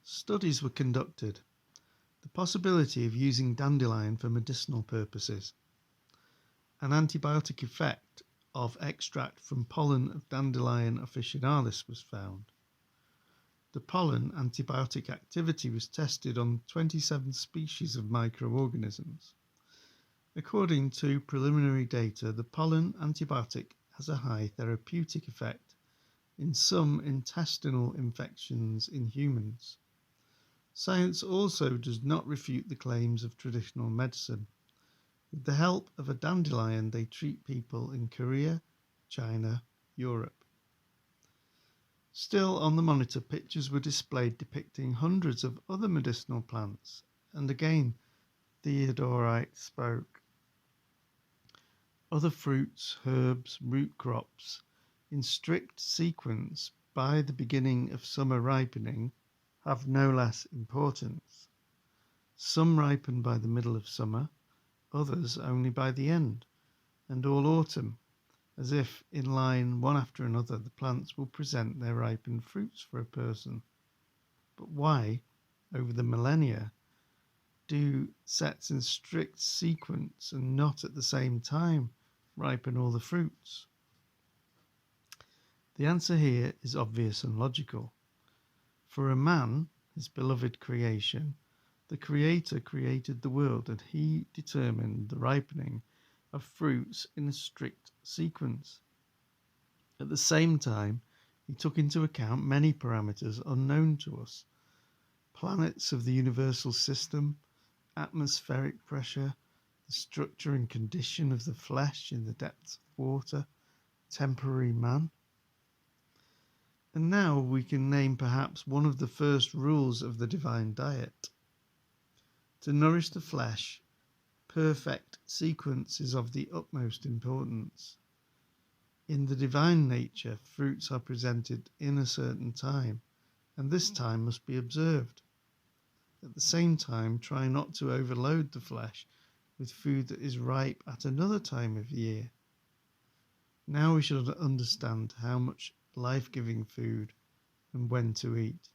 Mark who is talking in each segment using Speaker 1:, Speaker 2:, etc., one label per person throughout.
Speaker 1: Studies were conducted. The possibility of using dandelion for medicinal purposes. An antibiotic effect of extract from pollen of Dandelion officinalis was found. The pollen antibiotic activity was tested on 27 species of microorganisms. According to preliminary data, the pollen antibiotic has a high therapeutic effect in some intestinal infections in humans. Science also does not refute the claims of traditional medicine. With the help of a dandelion, they treat people in Korea, China, Europe. Still on the monitor, pictures were displayed depicting hundreds of other medicinal plants, and again, Theodorite spoke. Other fruits, herbs, root crops, in strict sequence by the beginning of summer ripening, have no less importance. Some ripen by the middle of summer, others only by the end, and all autumn, as if in line one after another the plants will present their ripened fruits for a person. But why, over the millennia, do sets in strict sequence and not at the same time ripen all the fruits? The answer here is obvious and logical. For a man, his beloved creation, the Creator created the world and he determined the ripening of fruits in a strict sequence. At the same time, he took into account many parameters unknown to us: planets of the universal system, atmospheric pressure, the structure and condition of the flesh in the depths of water, temporary man. And now we can name perhaps one of the first rules of the divine diet. To nourish the flesh, perfect sequence is of the utmost importance. In the divine nature, fruits are presented in a certain time, and this time must be observed. At the same time, try not to overload the flesh with food that is ripe at another time of year. Now we should understand how much life-giving food and when to eat.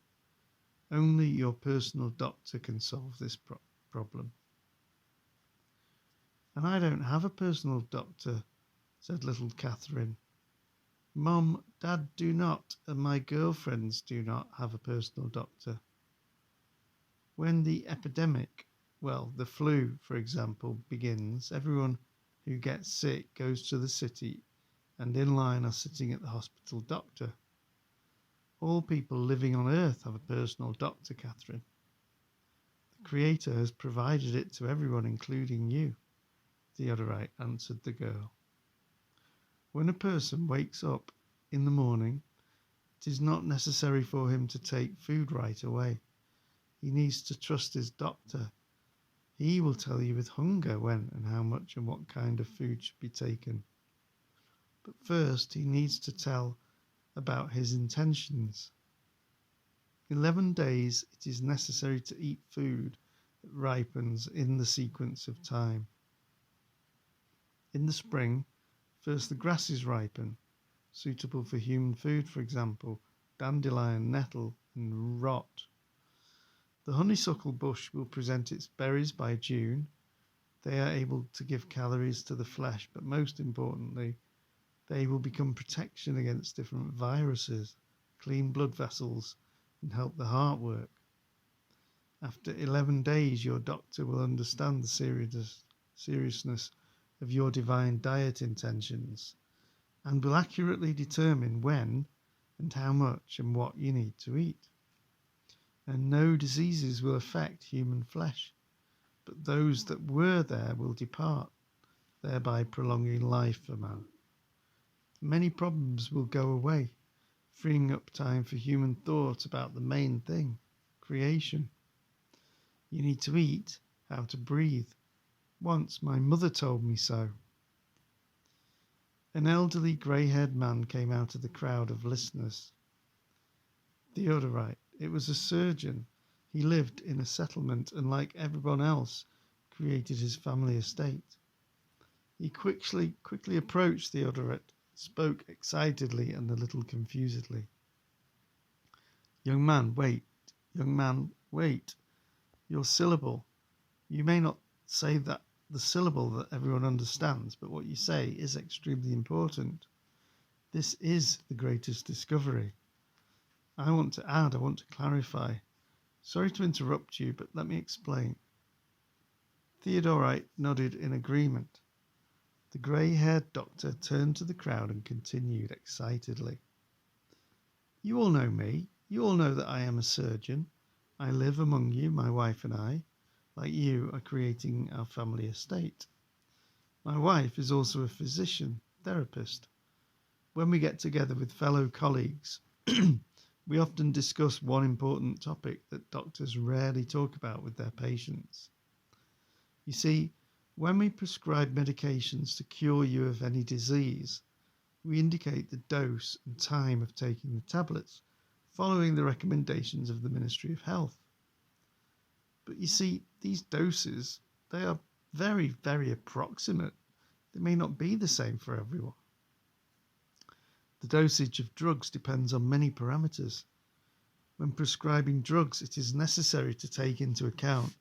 Speaker 1: Only your personal doctor can solve this problem. And I don't have a personal doctor, said little Catherine. Mom, Dad do not, and my girlfriends do not have a personal doctor. When the epidemic, the flu, for example, begins, everyone who gets sick goes to the city and in line are sitting at the hospital doctor. All people living on earth have a personal doctor, Catherine. The Creator has provided it to everyone, including you, Theodorite answered the girl. When a person wakes up in the morning, it is not necessary for him to take food right away. He needs to trust his doctor. He will tell you with hunger when and how much and what kind of food should be taken. But first he needs to tell about his intentions. 11 days it is necessary to eat food that ripens in the sequence of time. In the spring, first the grasses ripen, suitable for human food, for example, dandelion, nettle, and rot. The honeysuckle bush will present its berries by June. They are able to give calories to the flesh, but most importantly, they will become protection against different viruses, clean blood vessels, and help the heart work. After 11 days, your doctor will understand the seriousness of your divine diet intentions and will accurately determine when and how much and what you need to eat. And no diseases will affect human flesh, but those that were there will depart, thereby prolonging life for man. Many problems will go away, freeing up time for human thought about the main thing, creation. You need to eat how to breathe. Once my mother told me so. An elderly grey-haired man came out of the crowd of listeners. Theodorite, it was a surgeon. He lived in a settlement and, like everyone else, created his family estate. He quickly approached Theodorite, spoke excitedly and a little confusedly. Young man, wait, Young man, wait, your syllable. You may not say that the syllable that everyone understands, but what you say is extremely important. This is the greatest discovery. I want to clarify. Sorry to interrupt you, but let me explain. Theodorite nodded in agreement. The grey-haired doctor turned to the crowd and continued excitedly. You all know me. You all know that I am a surgeon. I live among you, my wife and I, like you are creating our family estate. My wife is also a physician, therapist. When we get together with fellow colleagues, we often discuss one important topic that doctors rarely talk about with their patients. You see, when we prescribe medications to cure you of any disease, we indicate the dose and time of taking the tablets, following the recommendations of the Ministry of Health. But you see, these doses, they are very, very approximate. They may not be the same for everyone. The dosage of drugs depends on many parameters. When prescribing drugs, it is necessary to take into account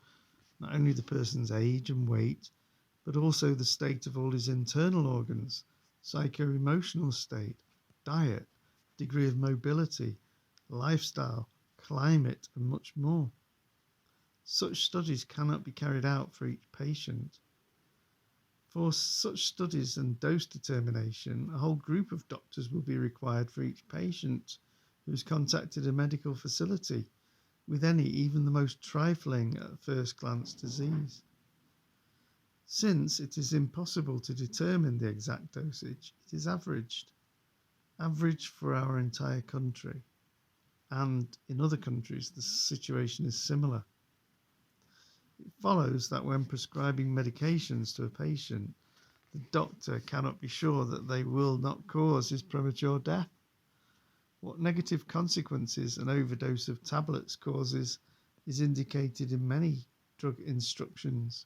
Speaker 1: not only the person's age and weight, but also the state of all his internal organs, psycho-emotional state, diet, degree of mobility, lifestyle, climate, and much more. Such studies cannot be carried out for each patient. For such studies and dose determination, a whole group of doctors will be required for each patient who has contacted a medical facility with any, even the most trifling at first glance disease. Since it is impossible to determine the exact dosage, it is averaged for our entire country, and in other countries the situation is similar. It follows that when prescribing medications to a patient, the doctor cannot be sure that they will not cause his premature death. What negative consequences an overdose of tablets causes is indicated in many drug instructions.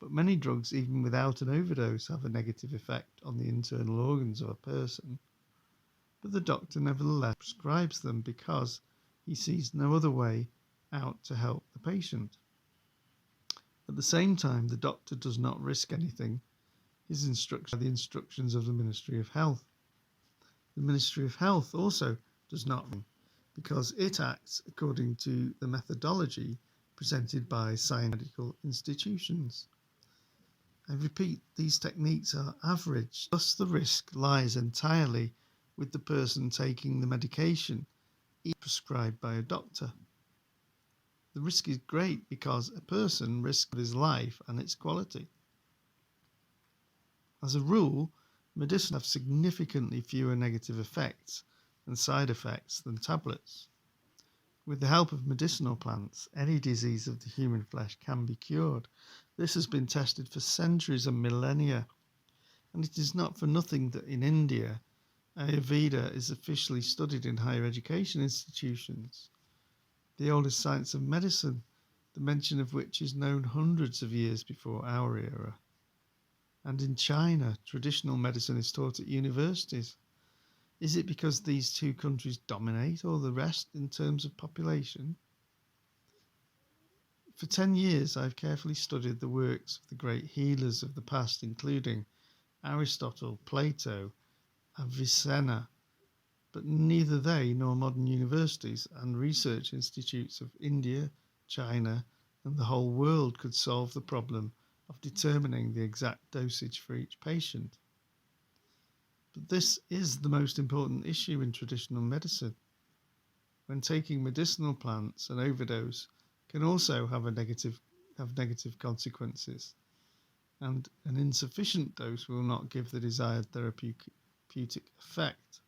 Speaker 1: But many drugs, even without an overdose, have a negative effect on the internal organs of a person. But the doctor nevertheless prescribes them because he sees no other way out to help the patient. At the same time, the doctor does not risk anything. His instructions are the instructions of the Ministry of Health. The Ministry of Health also does not, because it acts according to the methodology presented by scientific institutions. I repeat, these techniques are averaged, thus the risk lies entirely with the person taking the medication prescribed by a doctor. The risk is great because a person risks his life and its quality. As a rule, medicine have significantly fewer negative effects and side effects than tablets. With the help of medicinal plants, any disease of the human flesh can be cured. This has been tested for centuries and millennia, and it is not for nothing that in India, Ayurveda is officially studied in higher education institutions. The oldest science of medicine, the mention of which is known hundreds of years before our era. And in China, traditional medicine is taught at universities. Is it because these two countries dominate all the rest in terms of population? For 10 years, I've carefully studied the works of the great healers of the past, including Aristotle, Plato, Avicenna, but neither they nor modern universities and research institutes of India, China, and the whole world could solve the problem of determining the exact dosage for each patient. But this is the most important issue in traditional medicine. When taking medicinal plants, an overdose can also have negative consequences, and an insufficient dose will not give the desired therapeutic effect.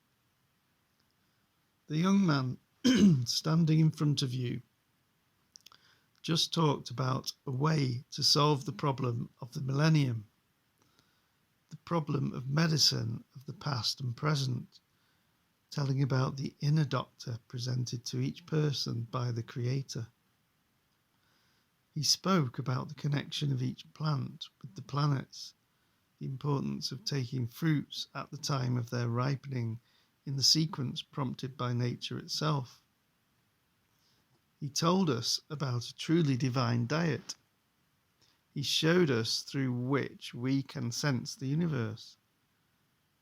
Speaker 1: The young man standing in front of you just talked about a way to solve the problem of the millennium, the problem of medicine of the past and present, telling about the inner doctor presented to each person by the Creator. He spoke about the connection of each plant with the planets, the importance of taking fruits at the time of their ripening in the sequence prompted by nature itself. He told us about a truly divine diet. He showed us through which we can sense the universe.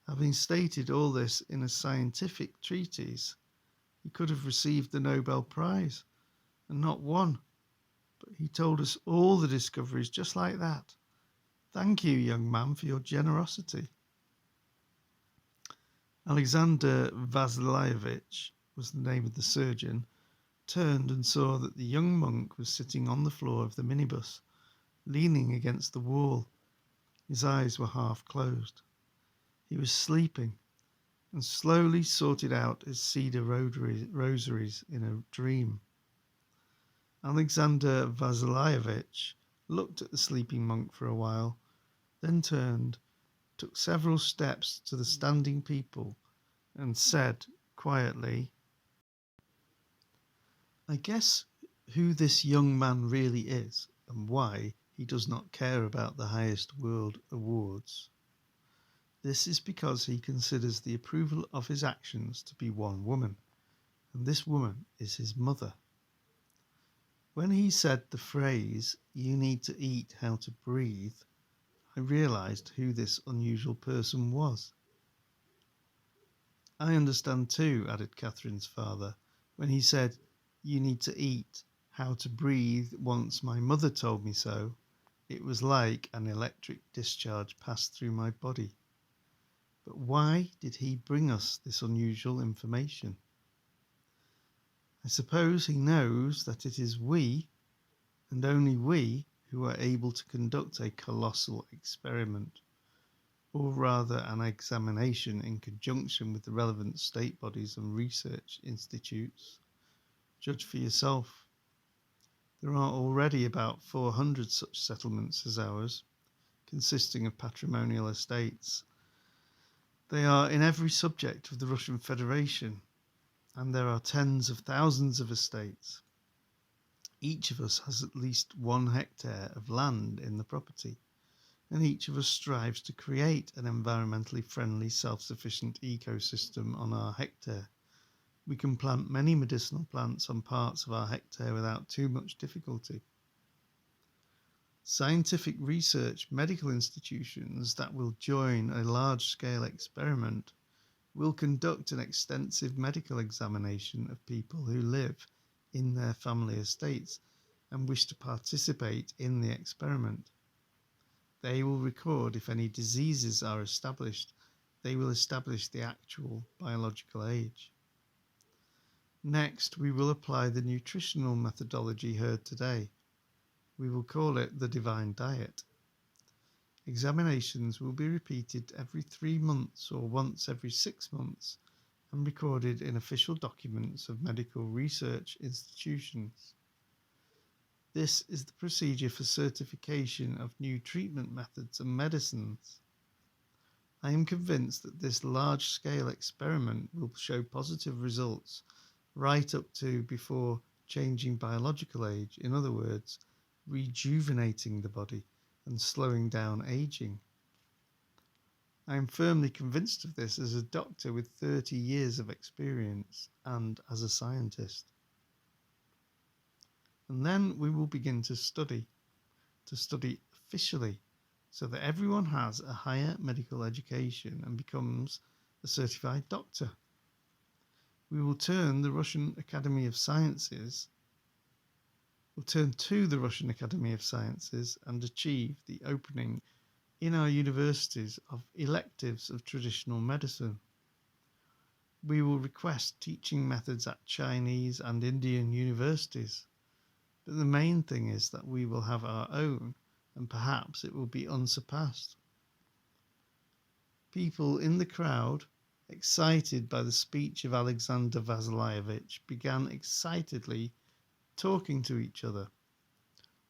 Speaker 1: Having stated all this in a scientific treatise, he could have received the Nobel Prize, and not one. But he told us all the discoveries just like that. Thank you, young man, for your generosity. Alexander Vasilyevich was the name of the surgeon, turned and saw that the young monk was sitting on the floor of the minibus, leaning against the wall. His eyes were half closed. He was sleeping, and slowly sorted out his cedar rosaries in a dream. Alexander Vasilyevich looked at the sleeping monk for a while, then turned, took several steps to the standing people, and said quietly, "I guess who this young man really is, and why he does not care about the highest world awards. This is because he considers the approval of his actions to be one woman, and this woman is his mother." When he said the phrase, "You need to eat how to breathe," I realized who this unusual person was. "I understand too," added Catherine's father, "when he said, 'You need to eat how to breathe, once my mother told me so,' it was like an electric discharge passed through my body." But why did he bring us this unusual information? I suppose he knows that it is we, and only we, who are able to conduct a colossal experiment, or rather an examination in conjunction with the relevant state bodies and research institutes. Judge for yourself. There are already about 400 such settlements as ours, consisting of patrimonial estates. They are in every subject of the Russian Federation, and there are tens of thousands of estates. Each of us has at least 1 hectare of land in the property, and each of us strives to create an environmentally friendly, self-sufficient ecosystem on our hectare. We can plant many medicinal plants on parts of our hectare without too much difficulty. Scientific research medical institutions that will join a large-scale experiment will conduct an extensive medical examination of people who live in their family estates and wish to participate in the experiment. They will record if any diseases are established. They will establish the actual biological age. Next, we will apply the nutritional methodology heard today. We will call it the divine diet. Examinations will be repeated every 3 months or once every 6 months and recorded in official documents of medical research institutions. This is the procedure for certification of new treatment methods and medicines. I am convinced that this large-scale experiment will show positive results right up to before changing biological age, in other words, rejuvenating the body and slowing down aging. I am firmly convinced of this as a doctor with 30 years of experience and as a scientist. And then we will begin to study officially, so that everyone has a higher medical education and becomes a certified doctor. We will turn to the Russian Academy of Sciences and achieve the opening in our universities of electives of traditional medicine. We will request teaching methods at Chinese and Indian universities, but the main thing is that we will have our own, and perhaps it will be unsurpassed. People in the crowd, excited by the speech of Alexander Vasilyevich, began excitedly talking to each other.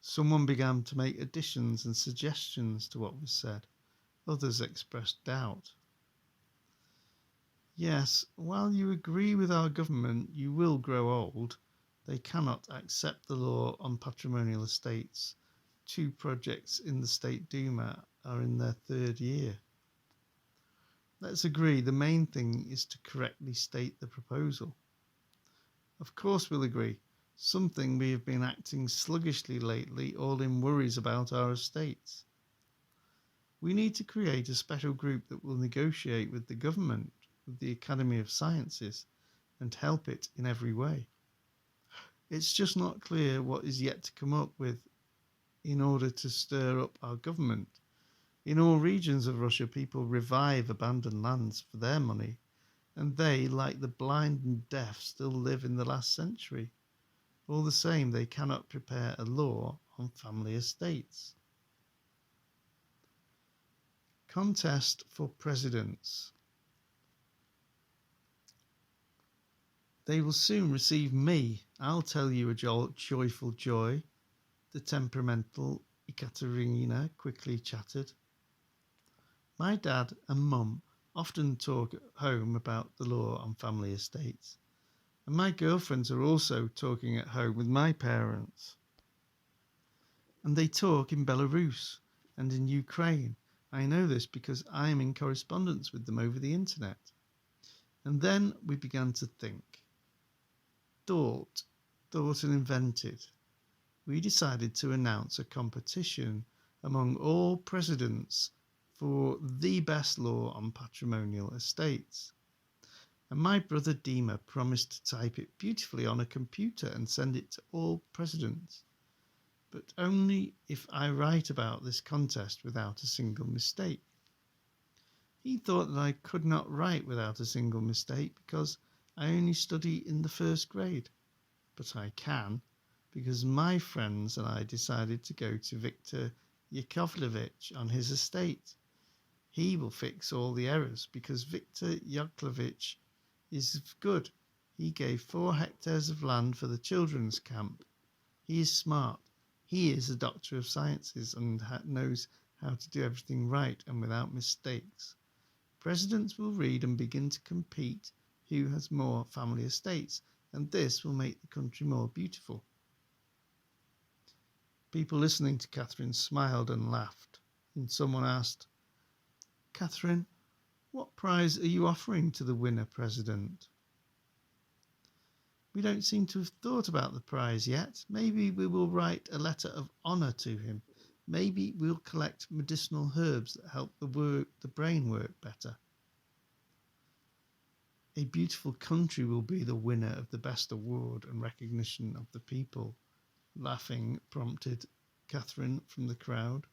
Speaker 1: Someone began to make additions and suggestions to what was said. Others expressed doubt. "Yes, while you agree with our government you will grow old, they cannot accept the law on patrimonial estates. 2 projects in the State Duma are in their 3rd year." "Let's agree the main thing is to correctly state the proposal." "Of course we'll agree. something we have been acting sluggishly lately, all in worries about our estates. We need to create a special group that will negotiate with the government, with the Academy of Sciences, and help it in every way. It's just not clear what is yet to come up with in order to stir up our government. In all regions of Russia, people revive abandoned lands for their money, and they, like the blind and deaf, still live in the last century. All the same, they cannot prepare a law on family estates. Contest for presidents. They will soon receive me. I'll tell you a joyful joy, the temperamental Ekaterina quickly chattered. My dad and mum often talk at home about the law on family estates, and my girlfriends are also talking at home with my parents. And they talk in Belarus and in Ukraine. I know this because I am in correspondence with them over the internet. And then we began to think. Thought and invented. We decided to announce a competition among all presidents for the best law on patrimonial estates. And my brother Dima promised to type it beautifully on a computer and send it to all presidents. But only if I write about this contest without a single mistake. He thought that I could not write without a single mistake because I only study in the first grade. But I can, because my friends and I decided to go to Viktor Yakovlevich on his estate. He will fix all the errors because Viktor Yakovlevich is good. He gave 4 hectares of land for the children's camp. He is smart. He is a doctor of sciences and knows how to do everything right and without mistakes. Presidents will read and begin to compete who has more family estates, and this will make the country more beautiful. People listening to Catherine smiled and laughed, and someone asked, Catherine, what prize are you offering to the winner president? We don't seem to have thought about the prize yet. Maybe we will write a letter of honour to him. Maybe we'll collect medicinal herbs that help the brain work better. A beautiful country will be the winner of the best award and recognition of the people, laughing prompted Catherine from the crowd.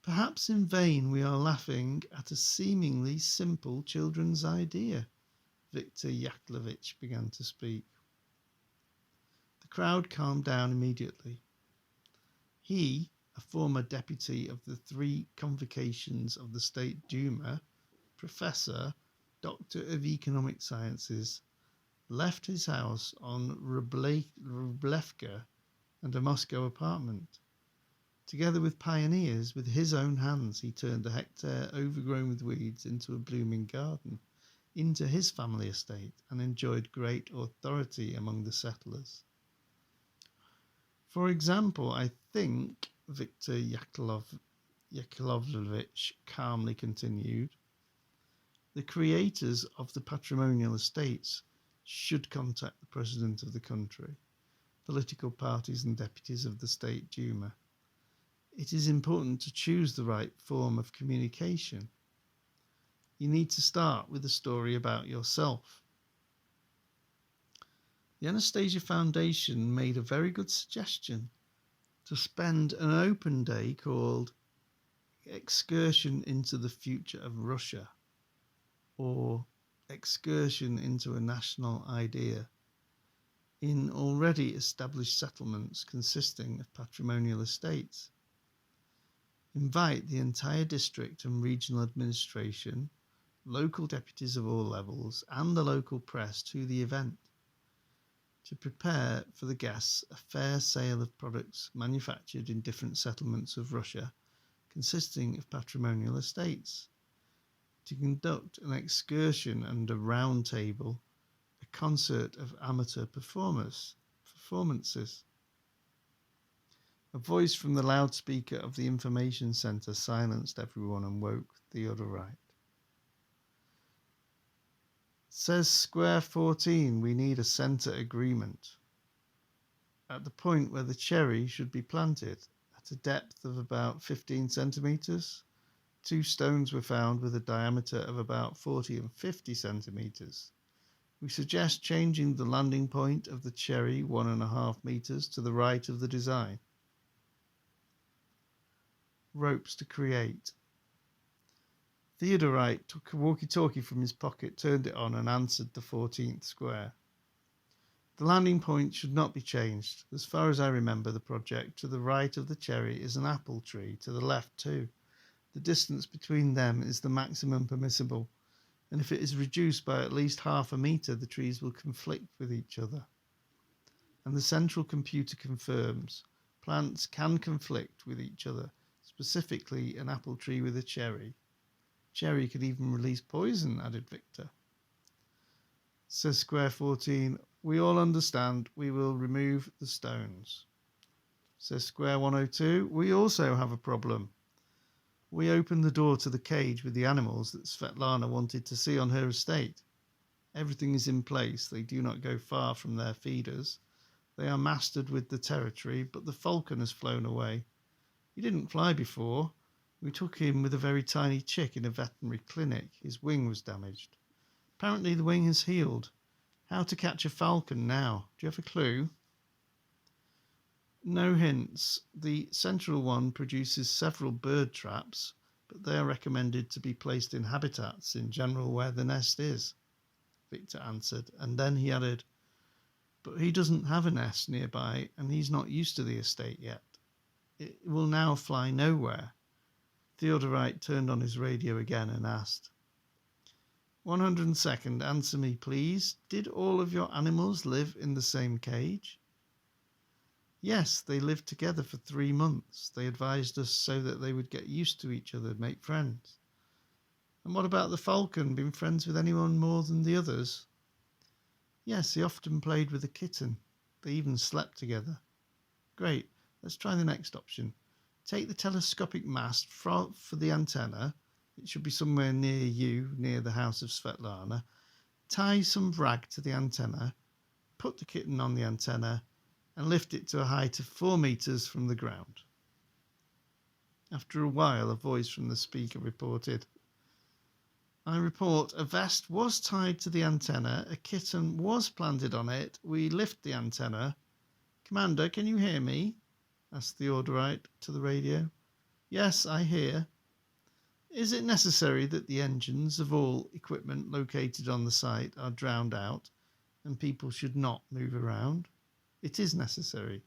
Speaker 1: Perhaps in vain we are laughing at a seemingly simple children's idea. Viktor Yakovlevich began to speak. The crowd calmed down immediately. He, a former deputy of the 3 convocations of the State Duma, professor, doctor of economic sciences, left his house on Rublevka and a Moscow apartment. Together with pioneers, with his own hands, he turned a hectare overgrown with weeds into a blooming garden, into his family estate, and enjoyed great authority among the settlers. For example, I think, Viktor Yakovlevich calmly continued, the creators of the patrimonial estates should contact the president of the country, political parties and deputies of the State Duma. It is important to choose the right form of communication. You need to start with a story about yourself. The Anastasia Foundation made a very good suggestion to spend an open day called Excursion into the Future of Russia, or Excursion into a National Idea, in already established settlements consisting of patrimonial estates. Invite the entire district and regional administration, local deputies of all levels, and the local press to the event to prepare for the guests a fair sale of products manufactured in different settlements of Russia consisting of patrimonial estates, to conduct an excursion and a round table, a concert of amateur performances. A voice from the loudspeaker of the information centre silenced everyone and woke the other right. Says Square 14, we need a centre agreement. at the point where the cherry should be planted, at a depth of about 15 centimetres. 2 stones were found with a diameter of about 40 and 50 centimetres. We suggest changing the landing point of the cherry 1.5 metres to the right of the design. Ropes to create. Theodorite took a walkie-talkie from his pocket, turned it on and answered the 14th square. The landing point should not be changed. As far as I remember the project, to the right of the cherry is an apple tree, to the left too. The distance between them is the maximum permissible, and if it is reduced by at least half a metre, the trees will conflict with each other. And the central computer confirms plants can conflict with each other, specifically an apple tree with a cherry. Cherry could even release poison, added Victor. Says Square 14, we all understand, we will remove the stones. Says Square 102, we also have a problem. We opened the door to the cage with the animals that Svetlana wanted to see on her estate. Everything is in place, they do not go far from their feeders. They are mastered with the territory, but the falcon has flown away. He didn't fly before. We took him with a very tiny chick in a veterinary clinic. His wing was damaged. Apparently the wing has healed. How to catch a falcon now? Do you have a clue? No hints. The central one produces several bird traps, but they are recommended to be placed in habitats in general where the nest is, Victor answered, and then he added, but he doesn't have a nest nearby and he's not used to the estate yet. It will now fly nowhere. Theodorite turned on his radio again and asked, 102nd, answer me please. Did all of your animals live in the same cage? Yes, they lived together for 3 months. They advised us so that they would get used to each other, make friends. And what about the falcon? Been friends with anyone more than the others? Yes, he often played with the kitten. They even slept together. Great. Let's try the next option. Take the telescopic mast for the antenna. It should be somewhere near you, near the house of Svetlana. Tie some rag to the antenna, put the kitten on the antenna, and lift it to a height of 4 meters from the ground. After a while, a voice from the speaker reported, I report a vest was tied to the antenna, a kitten was planted on it, we lift the antenna. Commander, can you hear me? Asked Theodorite to the radio. Yes, I hear. Is it necessary that the engines of all equipment located on the site are drowned out and people should not move around? It is necessary.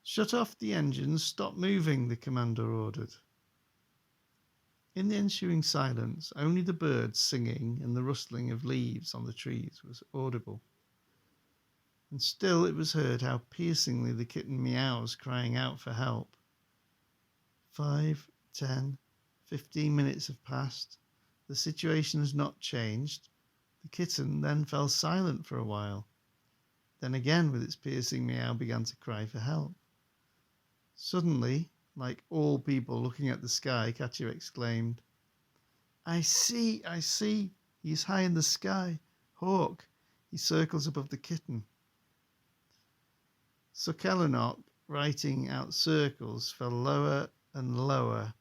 Speaker 1: Shut off the engines, stop moving, the commander ordered. In the ensuing silence, only the birds singing and the rustling of leaves on the trees was audible. And still it was heard how piercingly the kitten meows, crying out for help. 5, 10, 15 minutes have passed. The situation has not changed. The kitten then fell silent for a while. Then again, with its piercing meow, began to cry for help. Suddenly, like all people looking at the sky, Katya exclaimed, I see, he is high in the sky. Hawk, he circles above the kitten. Sokelenok, writing out circles, fell lower and lower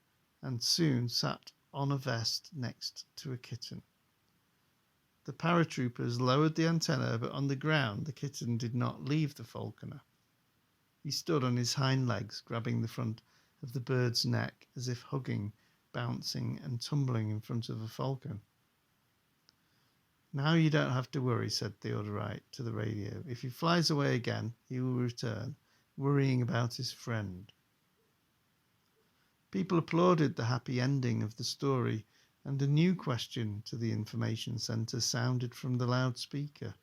Speaker 1: and soon sat on a vest next to a kitten. The paratroopers lowered the antenna, but on the ground the kitten did not leave the falconer. He stood on his hind legs, grabbing the front of the bird's neck as if hugging, bouncing and tumbling in front of a falcon. Now you don't have to worry, said Theodorite to the radio. If he flies away again, he will return, worrying about his friend. People applauded the happy ending of the story, and a new question to the information centre sounded from the loudspeaker.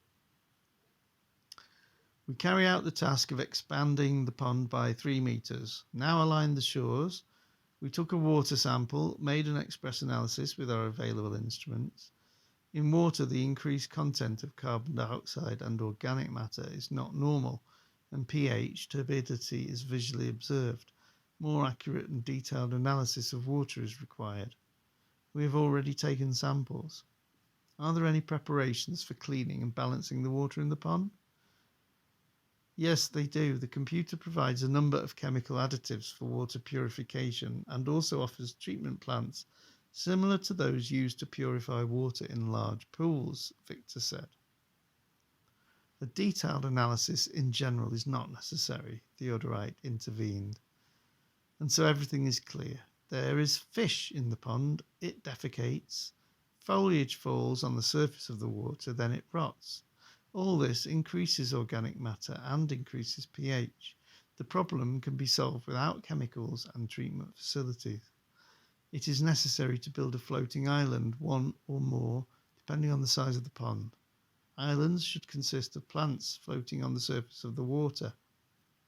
Speaker 1: We carry out the task of expanding the pond by 3 meters. Now align the shores. We took a water sample, made an express analysis with our available instruments. In water, the increased content of carbon dioxide and organic matter is not normal, and pH, turbidity, is visually observed. More accurate and detailed analysis of water is required. We have already taken samples. Are there any preparations for cleaning and balancing the water in the pond? Yes, they do. The computer provides a number of chemical additives for water purification and also offers treatment plants similar to those used to purify water in large pools, Victor said. A detailed analysis in general is not necessary, Theodorite intervened. And so everything is clear. There is fish in the pond, it defecates, foliage falls on the surface of the water, then it rots. All this increases organic matter and increases pH. The problem can be solved without chemicals and treatment facilities. It is necessary to build a floating island, one or more, depending on the size of the pond. Islands should consist of plants floating on the surface of the water.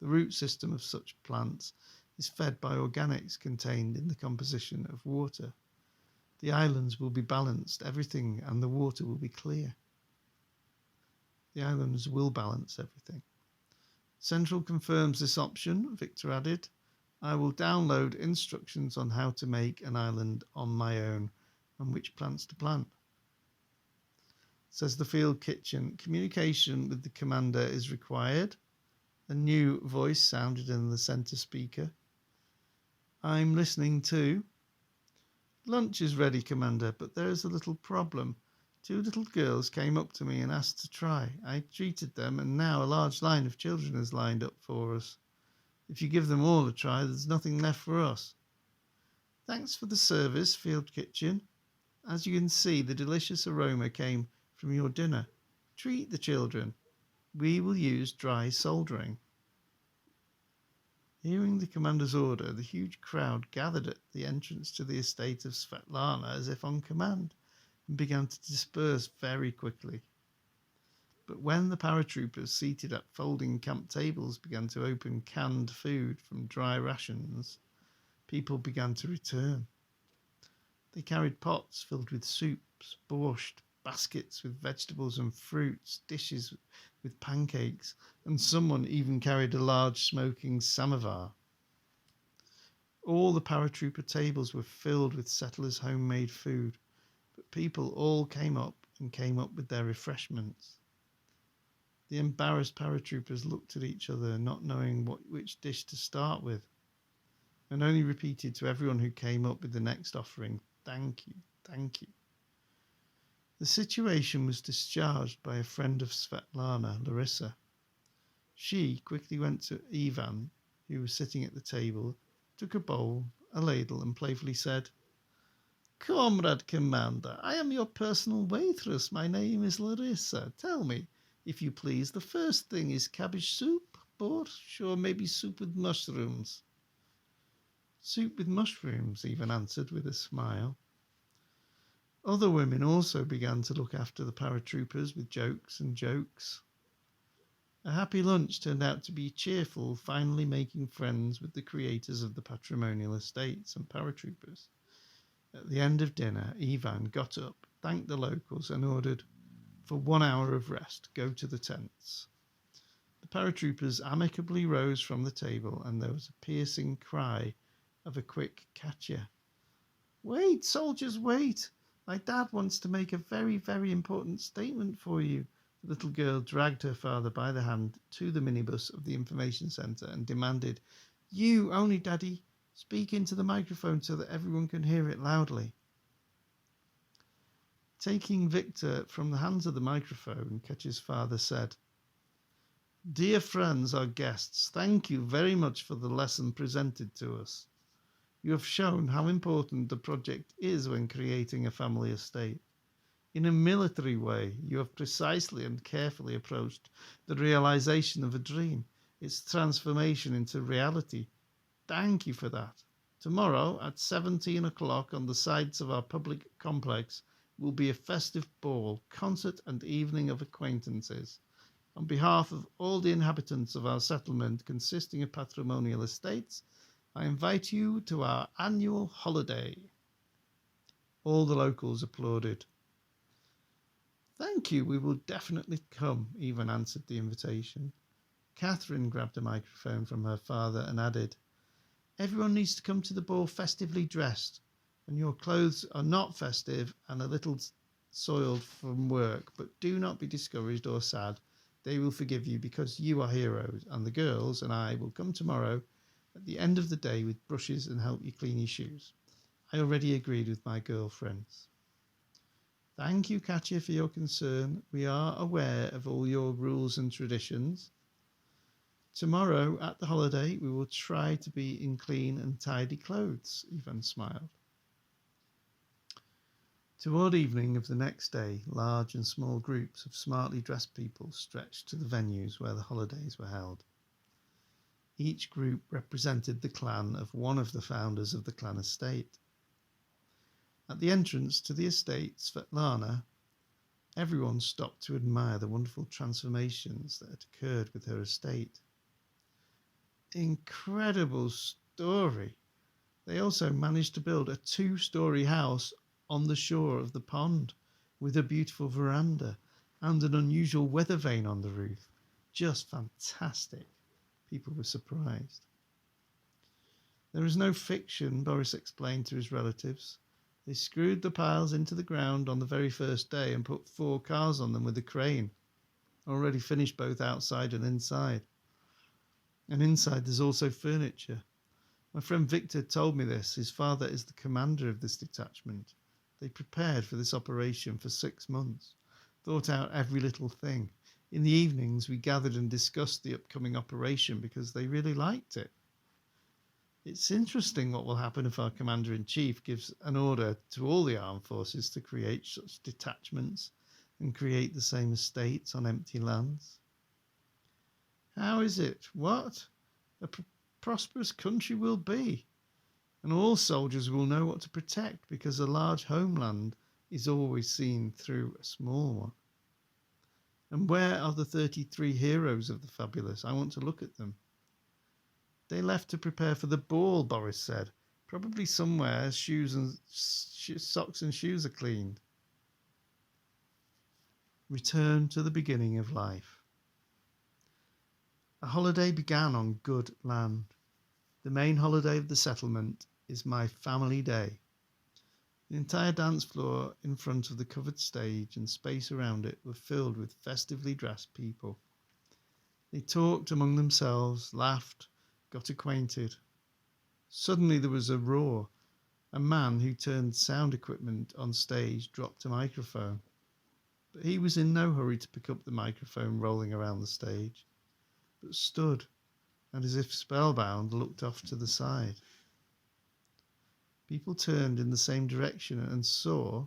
Speaker 1: The root system of such plants is fed by organics contained in the composition of water. The islands will be balanced, everything, and the water will be clear. The islands will balance everything. Central confirms this option, Victor added. I will download instructions on how to make an island on my own and which plants to plant. Says the field kitchen. Communication with the commander is required. A new voice sounded in the centre speaker. I'm listening too. Lunch is ready, Commander, but there is a little problem. 2 little girls came up to me and asked to try. I treated them, and now a large line of children is lined up for us. If you give them all a try, there's nothing left for us. Thanks for the service, field kitchen. As you can see, the delicious aroma came from your dinner. Treat the children. We will use dry soldering. Hearing the commander's order, the huge crowd gathered at the entrance to the estate of Svetlana as if on command and began to disperse very quickly. But when the paratroopers seated at folding camp tables began to open canned food from dry rations, people began to return. They carried pots filled with soups, borscht, baskets with vegetables and fruits, dishes with pancakes, and someone even carried a large smoking samovar. All the paratrooper tables were filled with settlers' homemade food, but people all came up with their refreshments. The embarrassed paratroopers looked at each other, not knowing which dish to start with, and only repeated to everyone who came up with the next offering, "Thank you, thank you." The situation was discharged by a friend of Svetlana, Larissa. She quickly went to Ivan, who was sitting at the table, took a bowl, a ladle, and playfully said, "Comrade Commander, I am your personal waitress. My name is Larissa. Tell me, if you please, the first thing is cabbage soup, borscht, or maybe soup with mushrooms?" "Soup with mushrooms," Ivan answered with a smile. Other women also began to look after the paratroopers with jokes. A happy lunch turned out to be cheerful, finally making friends with the creators of the patrimonial estates and paratroopers. At the end of dinner, Ivan got up, thanked the locals, and ordered, for 1 hour of rest, go to the tents. The paratroopers amicably rose from the table, and there was a piercing cry of a quick Katya. "Wait, soldiers, wait! My dad wants to make a very, very important statement for you." The little girl dragged her father by the hand to the minibus of the information centre and demanded, "You only, Daddy. Speak into the microphone so that everyone can hear it loudly." Taking Victor from the hands of the microphone, Katya's father said, "Dear friends, our guests, thank you very much for the lesson presented to us. You have shown how important the project is when creating a family estate. In a military way, you have precisely and carefully approached the realization of a dream, its transformation into reality. Thank you for that. Tomorrow at 17 o'clock on the sides of our public complex will be a festive ball, concert and evening of acquaintances. On behalf of all the inhabitants of our settlement consisting of patrimonial estates, I invite you to our annual holiday." All the locals applauded. "Thank you, we will definitely come," Ivan answered the invitation. Catherine grabbed a microphone from her father and added, "Everyone needs to come to the ball festively dressed, and your clothes are not festive and a little soiled from work, but do not be discouraged or sad. They will forgive you because you are heroes, and the girls and I will come tomorrow at the end of the day with brushes and help you clean your shoes. I already agreed with my girlfriends. Thank you, Katya, for your concern. We are aware of all your rules and traditions. Tomorrow at the holiday, we will try to be in clean and tidy clothes, Ivan smiled. Toward evening of the next day, large and small groups of smartly dressed people stretched to the venues where the holidays were held. Each group represented the clan of one of the founders of the clan estate. At the entrance to the estate, Svetlana, everyone stopped to admire the wonderful transformations that had occurred with her estate. Incredible story. They also managed to build a 2-story house on the shore of the pond with a beautiful veranda and an unusual weather vane on the roof. Just fantastic. People were surprised. There is no fiction, Boris explained to his relatives. They screwed the piles into the ground on the very first day and put 4 cars on them with a crane. Already finished both outside and inside. And inside there's also furniture. My friend Victor told me this. His father is the commander of this detachment. They prepared for this operation for 6 months, thought out every little thing. In the evenings, we gathered and discussed the upcoming operation because they really liked it. It's interesting what will happen if our commander-in-chief gives an order to all the armed forces to create such detachments and create the same estates on empty lands. How is it? What? A prosperous country will be. And all soldiers will know what to protect because a large homeland is always seen through a small one. And where are the 33 heroes of the fabulous? I want to look at them. They left to prepare for the ball, Boris said. Probably somewhere socks and shoes are cleaned. Return to the beginning of life. A holiday began on good land. The main holiday of the settlement is my family day. The entire dance floor in front of the covered stage and space around it were filled with festively dressed people. They talked among themselves, laughed, got acquainted. Suddenly there was a roar. A man who turned sound equipment on stage dropped a microphone. But he was in no hurry to pick up the microphone rolling around the stage, but stood and, as if spellbound, looked off to the side. People turned in the same direction and saw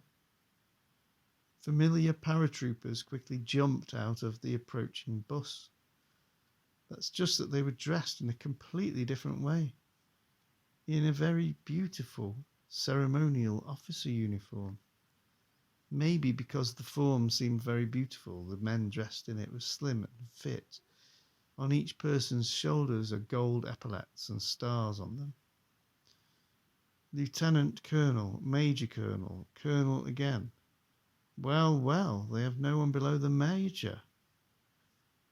Speaker 1: familiar paratroopers quickly jumped out of the approaching bus. That's just that they were dressed in a completely different way, in a very beautiful ceremonial officer uniform. Maybe because the form seemed very beautiful, the men dressed in it were slim and fit. On each person's shoulders are gold epaulets and stars on them. Lieutenant Colonel, Major Colonel, Colonel again. Well, well, they have no one below the Major.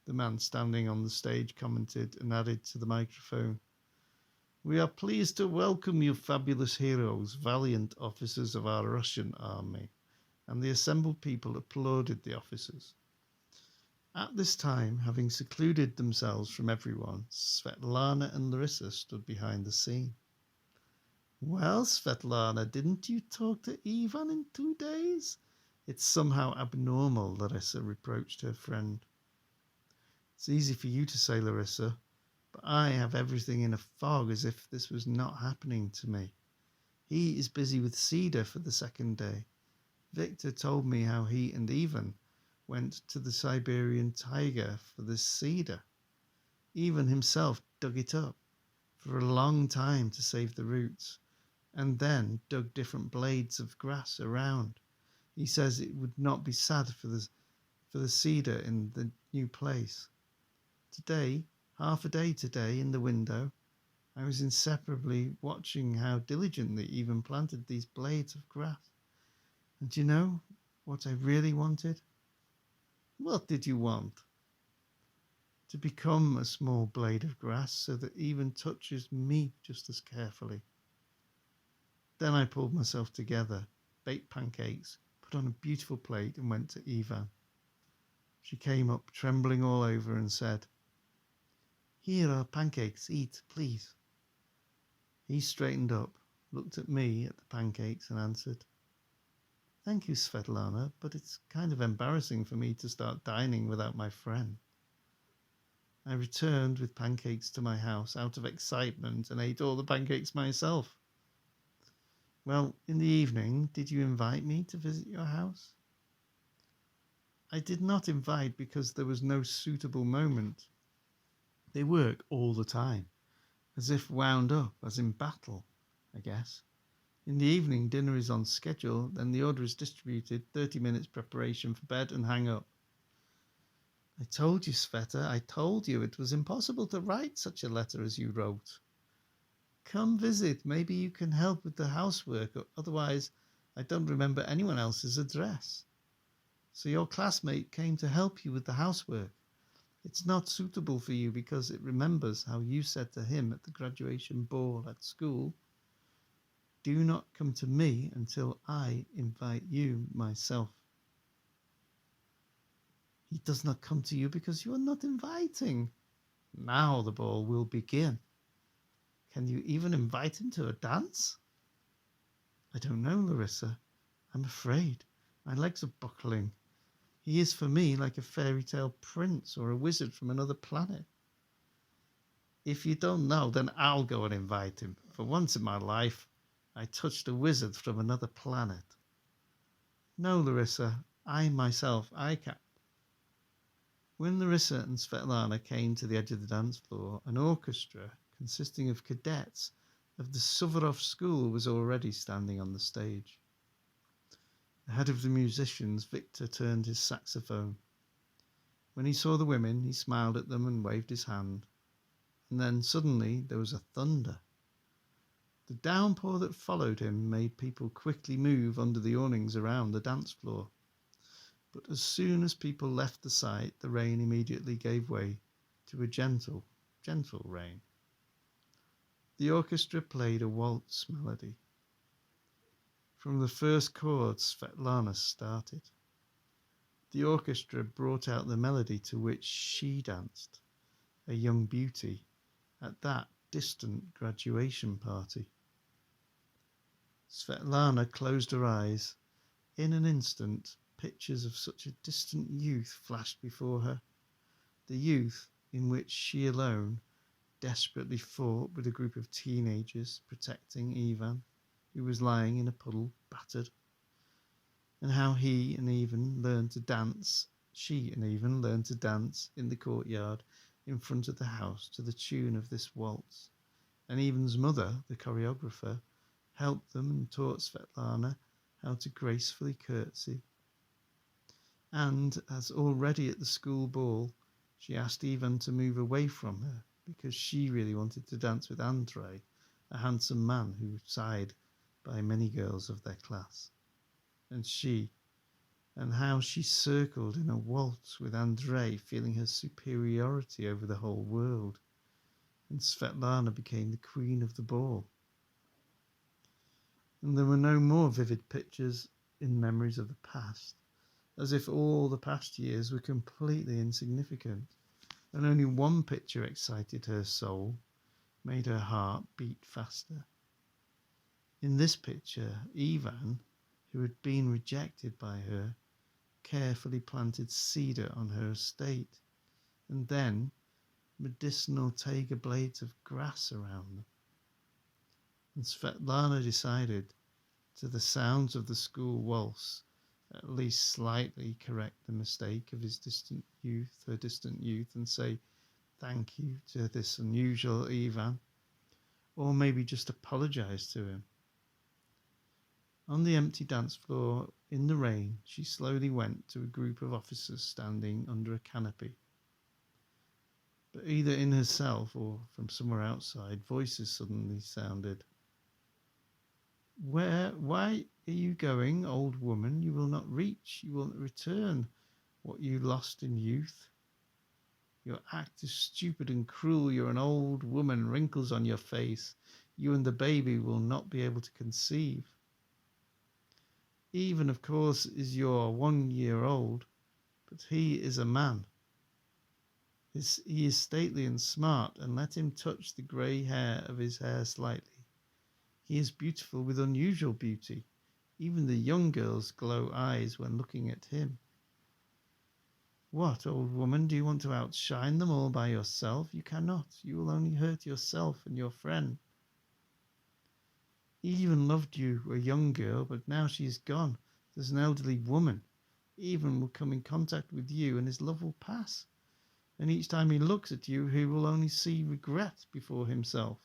Speaker 1: The man standing on the stage commented and added to the microphone, "We are pleased to welcome you fabulous heroes, valiant officers of our Russian army." And the assembled people applauded the officers. At this time, having secluded themselves from everyone, Svetlana and Larissa stood behind the scene. "Well, Svetlana, didn't you talk to Ivan in 2 days? It's somehow abnormal," Larissa reproached her friend. "It's easy for you to say, Larissa, but I have everything in a fog as if this was not happening to me. He is busy with cedar for the 2nd day. Victor told me how he and Ivan went to the Siberian taiga for this cedar. Ivan himself dug it up for a long time to save the roots, and then dug different blades of grass around. He says it would not be sad for the cedar in the new place. Today, half a day today, in the window, I was inseparably watching how diligently Ivan planted these blades of grass. And do you know what I really wanted?" "What did you want?" "To become a small blade of grass so that Ivan touches me just as carefully." Then I pulled myself together, baked pancakes, put on a beautiful plate and went to Ivan. She came up, trembling all over, and said, "Here are pancakes. Eat, please." He straightened up, looked at me, at the pancakes, and answered, "Thank you, Svetlana, but it's kind of embarrassing for me to start dining without my friend." I returned with pancakes to my house out of excitement and ate all the pancakes myself. "Well, in the evening, did you invite me to visit your house?" "I did not invite because there was no suitable moment. They work all the time, as if wound up, as in battle, I guess. In the evening, dinner is on schedule, then the order is distributed, 30 minutes preparation for bed, and hang up." "I told you, Sveta, I told you it was impossible to write such a letter as you wrote. Come visit, maybe you can help with the housework, otherwise I don't remember anyone else's address. So your classmate came to help you with the housework. It's not suitable for you because it remembers how you said to him at the graduation ball at school, 'Do not come to me until I invite you myself.' He does not come to you because you are not inviting. Now the ball will begin. Can you even invite him to a dance?" "I don't know, Larissa. I'm afraid. My legs are buckling. He is for me like a fairy tale prince or a wizard from another planet." "If you don't know, then I'll go and invite him. For once in my life, I touched a wizard from another planet." "No, Larissa. I can't." When Larissa and Svetlana came to the edge of the dance floor, an orchestra consisting of cadets of the Suvorov School was already standing on the stage. The head of the musicians, Victor, turned his saxophone. When he saw the women, he smiled at them and waved his hand. And then suddenly there was a thunder. The downpour that followed him made people quickly move under the awnings around the dance floor. But as soon as people left the site, the rain immediately gave way to a gentle, gentle rain. The orchestra played a waltz melody. From the first chord, Svetlana started. The orchestra brought out the melody to which she danced, a young beauty, at that distant graduation party. Svetlana closed her eyes. In an instant, pictures of such a distant youth flashed before her, the youth in which she alone desperately fought with a group of teenagers protecting Ivan, who was lying in a puddle, battered, and how she and Ivan learned to dance in the courtyard in front of the house to the tune of this waltz. And Ivan's mother, the choreographer, helped them and taught Svetlana how to gracefully curtsy. And, as already at the school ball, she asked Ivan to move away from her because she really wanted to dance with Andrei, a handsome man who sighed by many girls of their class. And how she circled in a waltz with Andrei, feeling her superiority over the whole world. And Svetlana became the queen of the ball. And there were no more vivid pictures in memories of the past, as if all the past years were completely insignificant, and only one picture excited her soul, made her heart beat faster. In this picture, Ivan, who had been rejected by her, carefully planted cedar on her estate, and then medicinal taiga blades of grass around them. And Svetlana decided, to the sounds of the school waltz, at least slightly correct the mistake of her distant youth, and say thank you to this unusual Ivan, or maybe just apologize to him. On the empty dance floor, in the rain, she slowly went to a group of officers standing under a canopy. But either in herself or from somewhere outside, voices suddenly sounded. Why are you going, old woman? You will not reach, you will not return what you lost in youth. Your act is stupid and cruel. You're an old woman, wrinkles on your face. You and the baby will not be able to conceive. Even, of course, is your 1 year old. but he is a man. He is stately and smart, and let him touch the grey hair of his hair slightly. He is beautiful with unusual beauty. Even the young girls glow eyes when looking at him. What, old woman, do you want to outshine them all by yourself? You cannot. You will only hurt yourself and your friend. He even loved you, a young girl, but now she is gone. There's an elderly woman. He even will come in contact with you, and his love will pass. And each time he looks at you, he will only see regret before himself.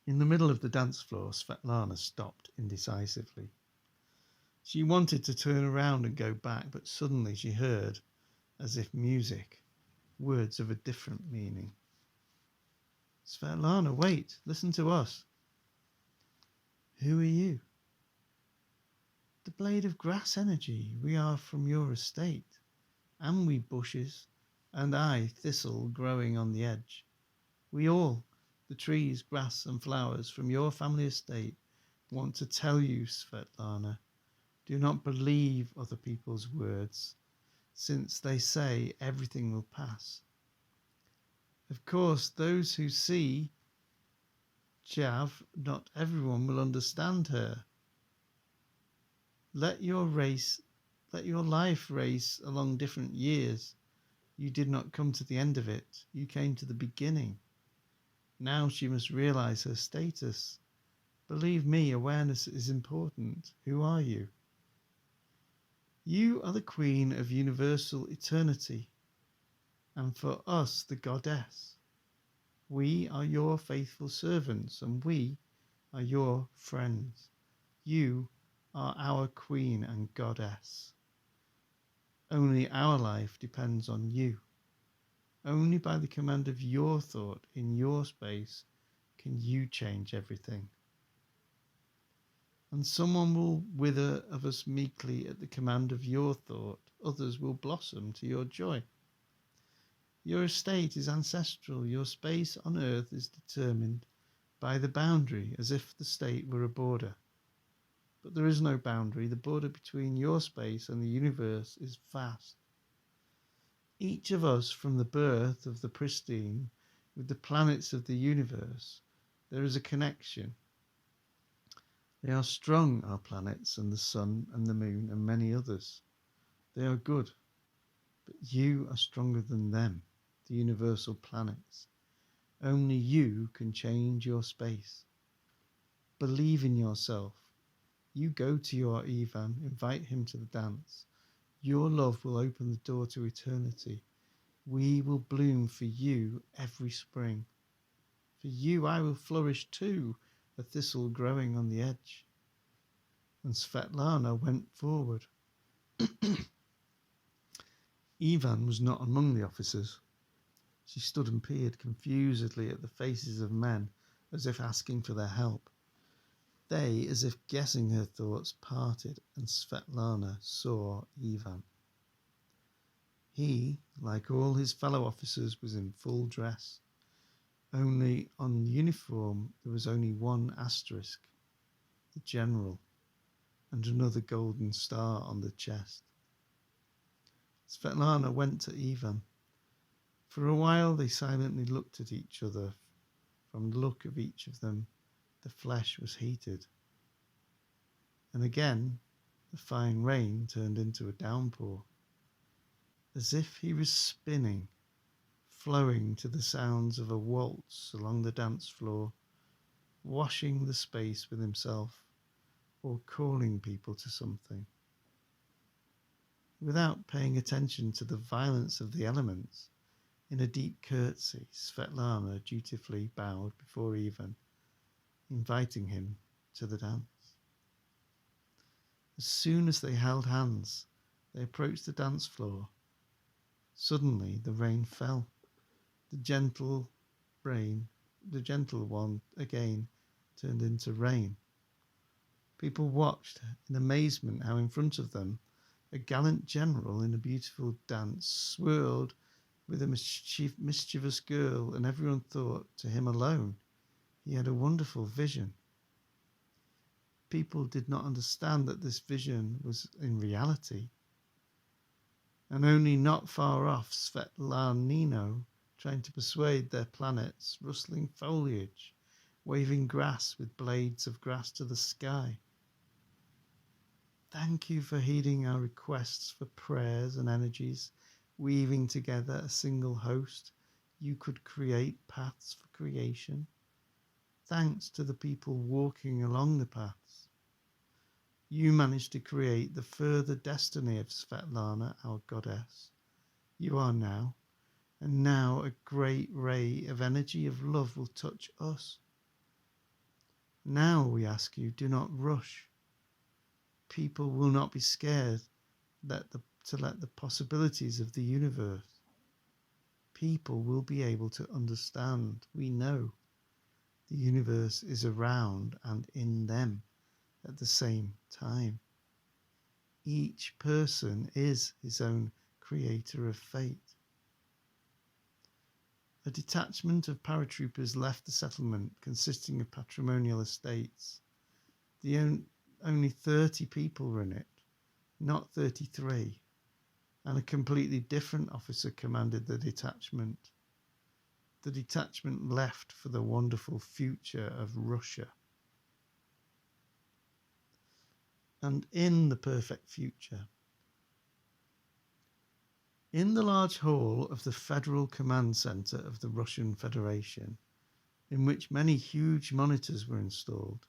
Speaker 1: In the middle of the dance floor, Svetlana stopped indecisively. She wanted to turn around and go back, but suddenly she heard, as if music, words of a different meaning. Svetlana, wait, listen to us. Who are you? The blade of grass energy. We are from your estate. Am we bushes? And I, thistle growing on the edge. We all, the trees, grass and flowers from your family estate, want to tell you, Svetlana, do not believe other people's words, since they say everything will pass. Of course, those who see Jav, not everyone will understand her. Let your life race along different years. You did not come to the end of it. You came to the beginning. Now she must realize her status. Believe me, awareness is important. Who are you? You are the queen of universal eternity, and for us the goddess. We are your faithful servants, and we are your friends. You are our queen and goddess. Only our life depends on you. Only by the command of your thought in your space can you change everything. And someone will wither of us meekly at the command of your thought. Others will blossom to your joy. Your estate is ancestral. Your space on earth is determined by the boundary, as if the state were a border. But there is no boundary. The border between your space and the universe is vast. Each of us, from the birth of the pristine with the planets of the universe, there is a connection. They are strong, our planets and the sun and the moon and many others. They are good, but you are stronger than them, the universal planets. Only you can change your space. Believe in yourself. You go to your Ivan, invite him to the dance. Your love will open the door to eternity. We will bloom for you every spring. For you I will flourish too, a thistle growing on the edge. And Svetlana went forward. Ivan was not among the officers. She stood and peered confusedly at the faces of men, as if asking for their help. They, as if guessing her thoughts, parted, and Svetlana saw Ivan. He, like all his fellow officers, was in full dress. Only on the uniform there was only one asterisk, the general, and another golden star on the chest. Svetlana went to Ivan. For a while they silently looked at each other. From the look of each of them, the flesh was heated. And again, the fine rain turned into a downpour, as if he was spinning, flowing to the sounds of a waltz along the dance floor, washing the space with himself, or calling people to something. Without paying attention to the violence of the elements, in a deep curtsy, Svetlana dutifully bowed before Ivan, inviting him to the dance. As soon as they held hands, they approached the dance floor. Suddenly the rain fell. The gentle one again turned into rain. People watched in amazement how in front of them a gallant general in a beautiful dance swirled with a mischievous girl, and everyone thought to him alone he had a wonderful vision. People did not understand that this vision was in reality. and only not far off Svetlanino, trying to persuade their planets, rustling foliage, waving grass with blades of grass to the sky. Thank you for heeding our requests for prayers and energies, weaving together a single host. You could create paths for creation. Thanks to the people walking along the paths. You managed to create the further destiny of Svetlana, our goddess. You are now, and now a great ray of energy of love will touch us. Now we ask you, do not rush. People will not be scared to let the possibilities of the universe. People will be able to understand. We know the universe is around and in them at the same time. Each person is his own creator of fate. A detachment of paratroopers left the settlement consisting of patrimonial estates. Only 30 people were in it, not 33, and a completely different officer commanded the detachment. The detachment left for the wonderful future of Russia. And in the perfect future, in the large hall of the Federal Command Center of the Russian Federation, in which many huge monitors were installed,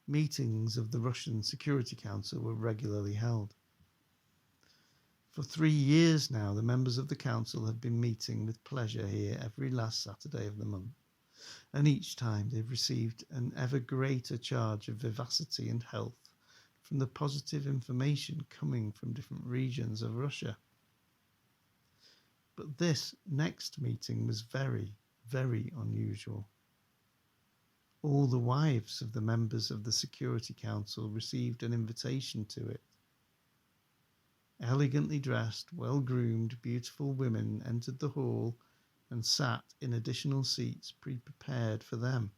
Speaker 1: meetings of the Russian Security Council were regularly held. For 3 years now, the members of the council have been meeting with pleasure here every last Saturday of the month, and each time they've received an ever greater charge of vivacity and health from the positive information coming from different regions of Russia. But this next meeting was very, very unusual. All the wives of the members of the Security Council received an invitation to it. Elegantly dressed, well-groomed, beautiful women entered the hall and sat in additional seats pre-prepared for them.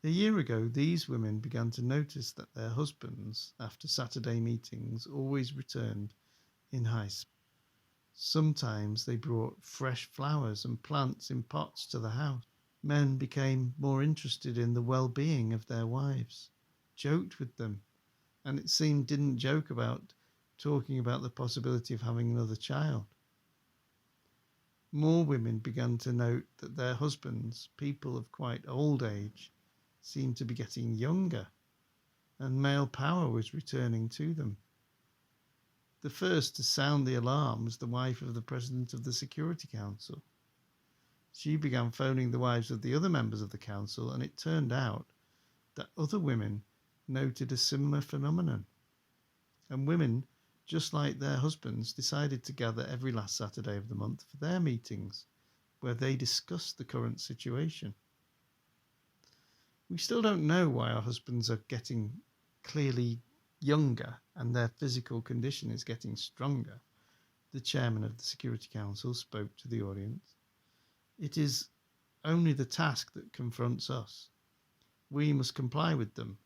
Speaker 1: A year ago, these women began to notice that their husbands, after Saturday meetings, always returned in high spirits. Sometimes they brought fresh flowers and plants in pots to the house. Men became more interested in the well-being of their wives, joked with them, and it seemed didn't joke about talking about the possibility of having another child. More women began to note that their husbands, people of quite old age, seemed to be getting younger, and male power was returning to them. The first to sound the alarm was the wife of the President of the Security Council. She began phoning the wives of the other members of the council, and it turned out that other women noted a similar phenomenon. And women, just like their husbands, decided to gather every last Saturday of the month for their meetings, where they discussed the current situation. We still don't know why our husbands are getting clearly younger and their physical condition is getting stronger. The chairman of the Security Council spoke to the audience. It is only the task that confronts us. We must comply with them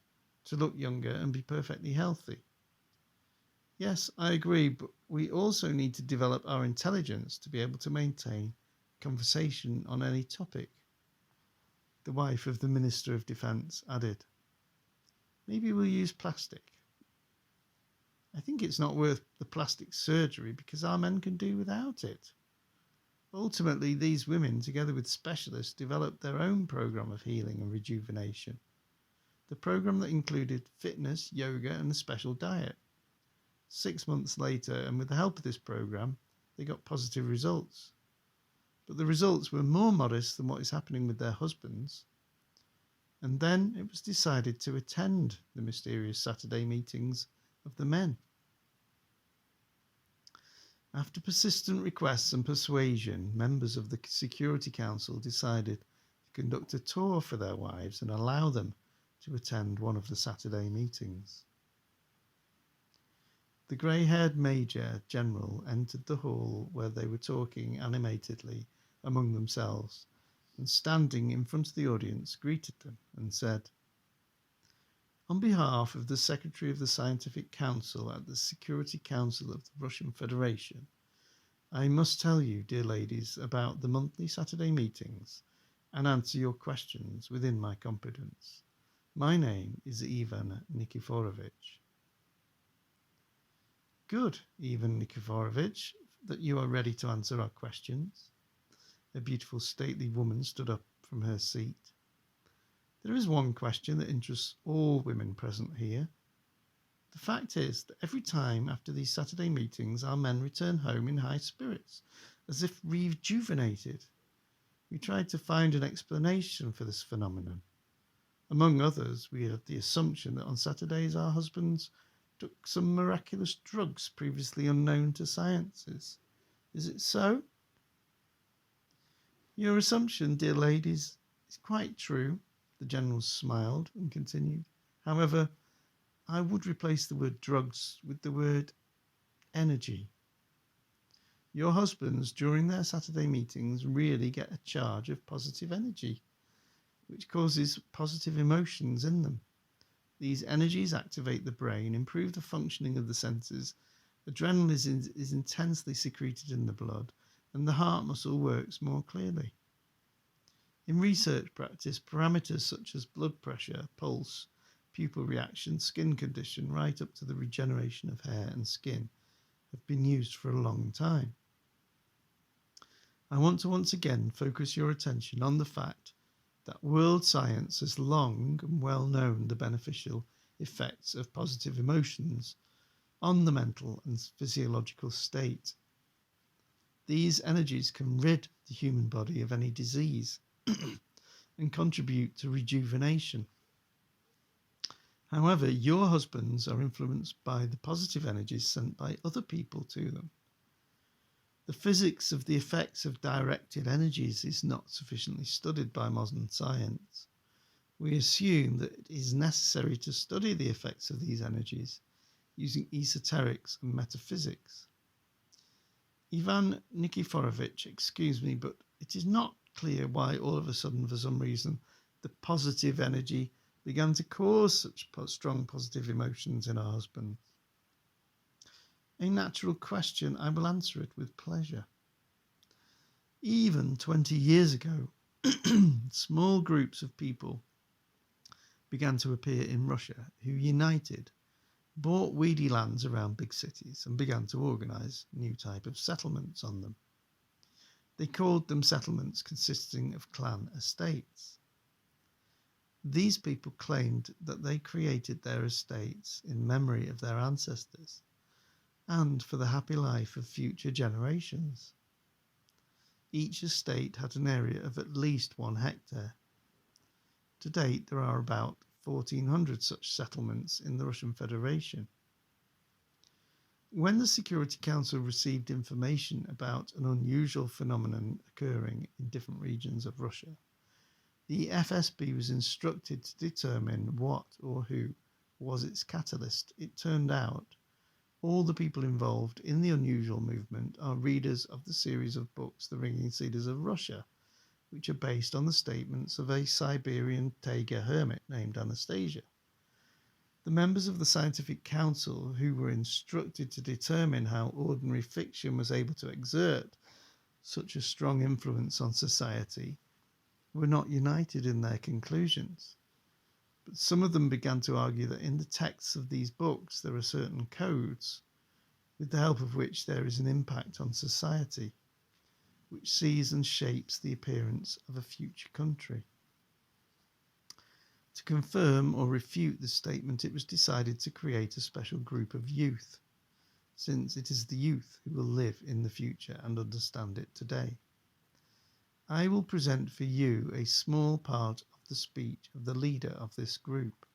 Speaker 1: to look younger and be perfectly healthy. Yes, I agree, but we also need to develop our intelligence to be able to maintain conversation on any topic. The wife of the Minister of Defence added, maybe we'll use plastic. I think it's not worth the plastic surgery because our men can do without it. Ultimately, these women, together with specialists, developed their own program of healing and rejuvenation. The program that included fitness, yoga, and a special diet. 6 months later, and with the help of this program, they got positive results. But the results were more modest than what is happening with their husbands. And then it was decided to attend the mysterious Saturday meetings of the men. After persistent requests and persuasion, members of the Security Council decided to conduct a tour for their wives and allow them to attend one of the Saturday meetings. The grey-haired Major General entered the hall where they were talking animatedly among themselves, and standing in front of the audience greeted them and said, On behalf of the Secretary of the Scientific Council at the Security Council of the Russian Federation, I must tell you, dear ladies, about the monthly Saturday meetings and answer your questions within my competence. My name is Ivan Nikiforovich. Good, Ivan Nikiforovich, that you are ready to answer our questions. A beautiful, stately woman stood up from her seat. There is one question that interests all women present here. The fact is that every time after these Saturday meetings, our men return home in high spirits, as if rejuvenated. We tried to find an explanation for this phenomenon. Among others, we had the assumption that on Saturdays our husbands took some miraculous drugs previously unknown to sciences. Is it so? Your assumption, dear ladies, is quite true. The general smiled and continued. However, I would replace the word drugs with the word energy. Your husbands, during their Saturday meetings, really get a charge of positive energy, which causes positive emotions in them. These energies activate the brain, improve the functioning of the senses, adrenaline is intensely secreted in the blood, and the heart muscle works more clearly. In research practice, parameters such as blood pressure, pulse, pupil reaction, skin condition, right up to the regeneration of hair and skin, have been used for a long time. I want to once again focus your attention on the fact that world science has long and well known the beneficial effects of positive emotions on the mental and physiological state. These energies can rid the human body of any disease and contribute to rejuvenation. However, your husbands are influenced by the positive energies sent by other people to them. The physics of the effects of directed energies is not sufficiently studied by modern science. We assume that it is necessary to study the effects of these energies using esoterics and metaphysics. Ivan Nikiforovich, excuse me, but it is not clear why all of a sudden, for some reason, the positive energy began to cause such strong positive emotions in our husbands. A natural question, I will answer it with pleasure. Even 20 years ago, small groups of people began to appear in Russia who united, bought weedy lands around big cities and began to organise new type of settlements on them. They called them settlements consisting of clan estates. These people claimed that they created their estates in memory of their ancestors and for the happy life of future generations. Each estate had an area of at least 1 hectare. To date, there are about 1,400 such settlements in the Russian Federation. When the Security Council received information about an unusual phenomenon occurring in different regions of Russia, the FSB was instructed to determine what or who was its catalyst. It turned out all the people involved in the unusual movement are readers of the series of books The Ringing Cedars of Russia, which are based on the statements of a Siberian Taiga hermit named Anastasia. The members of the Scientific Council, who were instructed to determine how ordinary fiction was able to exert such a strong influence on society, were not united in their conclusions. But some of them began to argue that in the texts of these books there are certain codes, with the help of which there is an impact on society, which sees and shapes the appearance of a future country. To confirm or refute this statement, it was decided to create a special group of youth, since it is the youth who will live in the future and understand it today. I will present for you a small part of the speech of the leader of this group.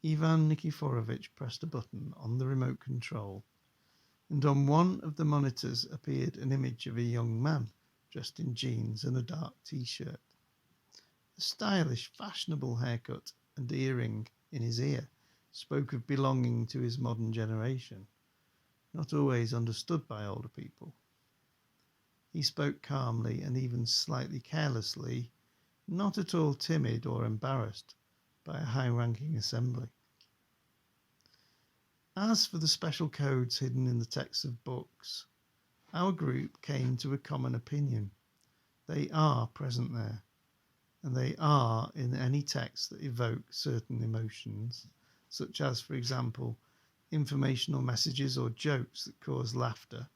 Speaker 1: Ivan Nikiforovich pressed a button on the remote control, and on one of the monitors appeared an image of a young man dressed in jeans and a dark t-shirt. A stylish, fashionable haircut and earring in his ear spoke of belonging to his modern generation, not always understood by older people. He spoke calmly and even slightly carelessly, not at all timid or embarrassed, by a high-ranking assembly. As for the special codes hidden in the texts of books, our group came to a common opinion. They are present there, and they are in any text that evoke certain emotions, such as, for example, informational messages or jokes that cause laughter,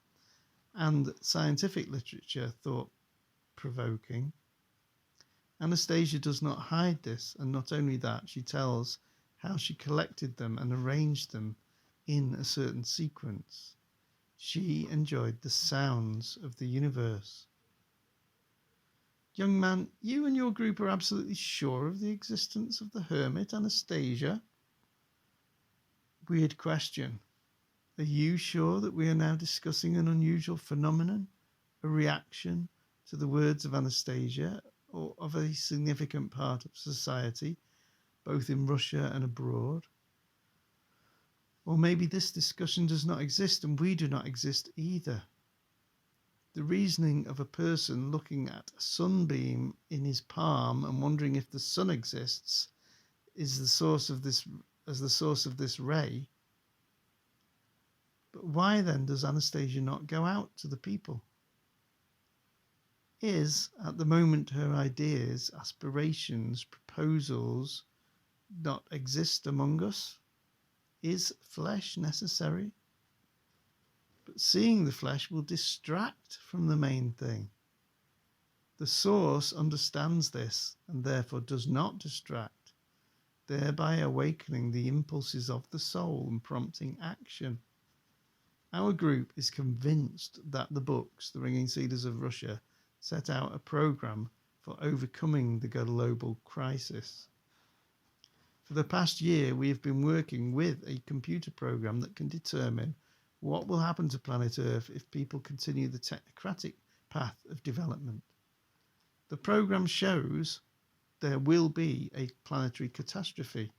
Speaker 1: and scientific literature thought-provoking. Anastasia does not hide this, and not only that, she tells how she collected them and arranged them in a certain sequence. She enjoyed the sounds of the universe. Young man, you and your group are absolutely sure of the existence of the hermit, Anastasia? Weird question. Are you sure that we are now discussing an unusual phenomenon, a reaction to the words of Anastasia, or of a significant part of society, both in Russia and abroad? Or maybe this discussion does not exist and we do not exist either. The reasoning of a person looking at a sunbeam in his palm and wondering if the sun exists is the source of this ray. But why then does Anastasia not go out to the people? Is, at the moment, her ideas, aspirations, proposals not exist among us? Is flesh necessary? But seeing the flesh will distract from the main thing. The source understands this and therefore does not distract, thereby awakening the impulses of the soul and prompting action. Our group is convinced that the books, The Ringing Cedars of Russia, set out a program for overcoming the global crisis. For the past year, we have been working with a computer program that can determine what will happen to planet Earth if people continue the technocratic path of development. The program shows there will be a planetary catastrophe.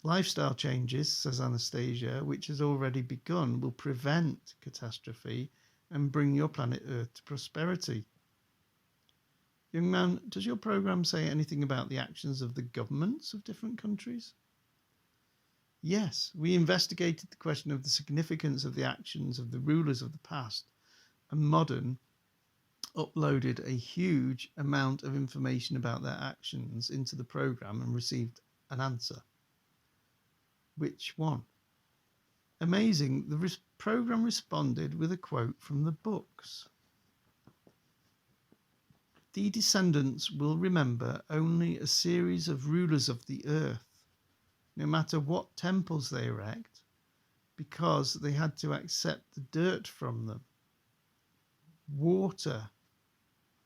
Speaker 1: Lifestyle changes, says Anastasia, which has already begun, will prevent catastrophe and bring your planet Earth to prosperity. Young man, does your program say anything about the actions of the governments of different countries? Yes, we investigated the question of the significance of the actions of the rulers of the past, and modern uploaded a huge amount of information about their actions into the program and received an answer. Which one? Amazing, the program responded with a quote from the books. The descendants will remember only a series of rulers of the earth, no matter what temples they erect, because they had to accept the dirt from them. Water.